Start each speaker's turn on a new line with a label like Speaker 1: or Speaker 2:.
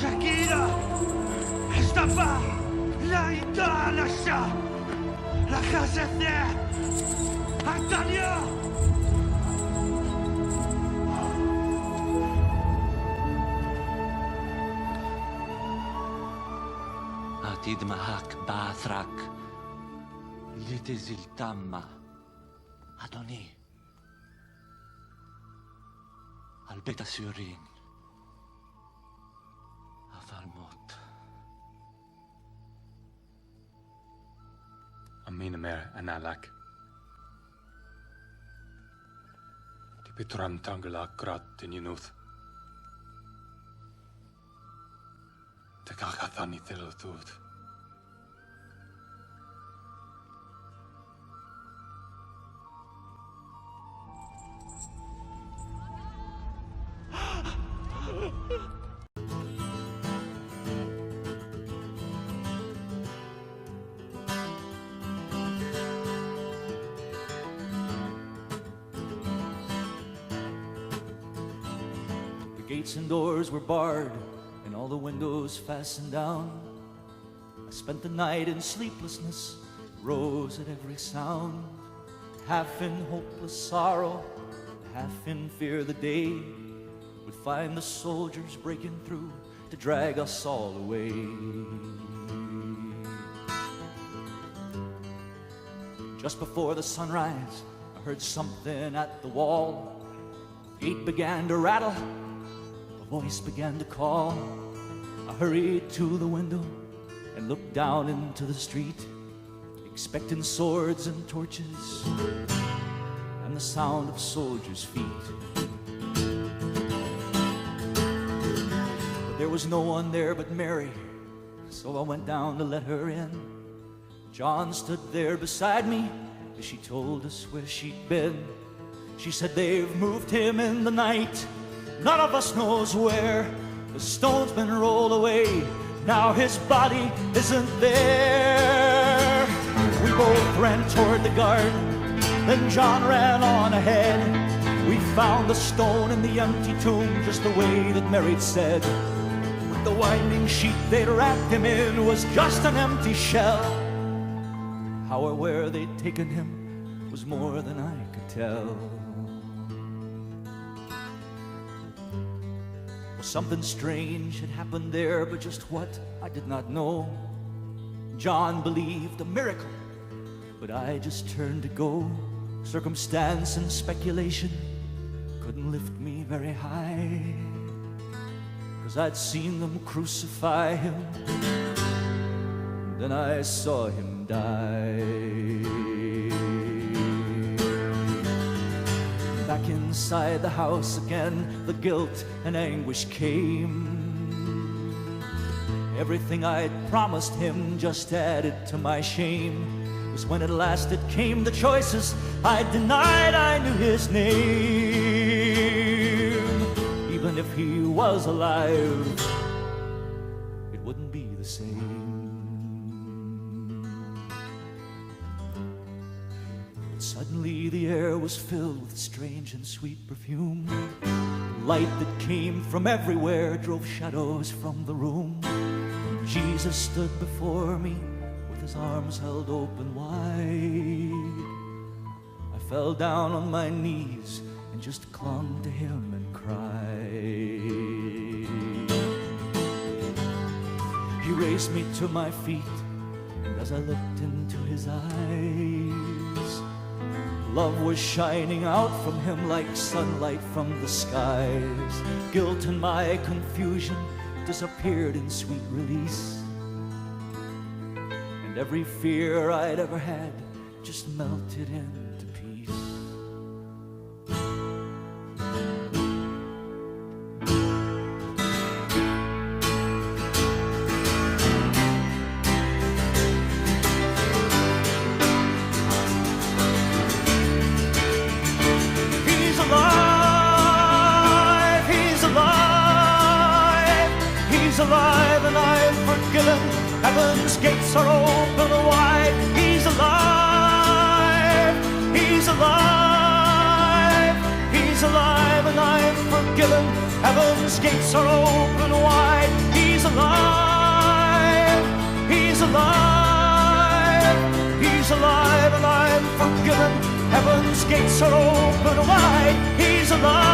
Speaker 1: شكيلة اشتفى لا يدعى لشا لا خاستني الدنيا عتيد معك باثرك لتزل تامة أدوني البيت السيورين هذا الموت
Speaker 2: أمين مير أنا لك تبترم تانجلا كرات تنينوث تكاكا ثاني ثلثوث
Speaker 3: Gates and doors were barred, and all the windows fastened down. I spent the night in sleeplessness, rose at every sound, half in hopeless sorrow, half in fear the day would find the soldiers breaking through to drag us all away. Just before the sunrise, I heard something at the wall. The gate began to rattle, a voice began to call. I hurried to the window and looked down into the street, expecting swords and torches and the sound of soldiers' feet. But there was no one there but Mary, so I went down to let her in. John stood there beside me as she told us where she'd been. She said, "They've moved him in the night, none of us knows where. The stone's been rolled away, now his body isn't there." We both ran toward the garden, then John ran on ahead. We found the stone in the empty tomb just the way that Mary'd said. But the winding sheet they'd wrapped him in was just an empty shell. How or where they'd taken him was more than I could tell. Something strange had happened there, but just what, I did not know. John believed a miracle, but I just turned to go. Circumstance and speculation couldn't lift me very high, 'cause I'd seen them crucify him, then I saw him die. Back inside the house again, the guilt and anguish came. Everything I'd promised him just added to my shame. 'Cause when at last it came to choices, I denied I knew his name. Even if he was alive, it wouldn't be the same. Suddenly the air was filled with strange and sweet perfume. Light that came from everywhere drove shadows from the room. Jesus stood before me with his arms held open wide. I fell down on my knees and just clung to him and cried. He raised me to my feet, and as I looked into his eyes, love was shining out from him like sunlight from the skies. Guilt and my confusion disappeared in sweet release, and every fear I'd ever had just melted into peace. He's alive and I'm forgiven. Heaven's gates are open wide. He's alive. He's alive. He's alive and I'm forgiven. Heaven's gates are open wide. He's alive. He's alive. He's alive and I'm forgiven. Heaven's gates are open wide. He's alive.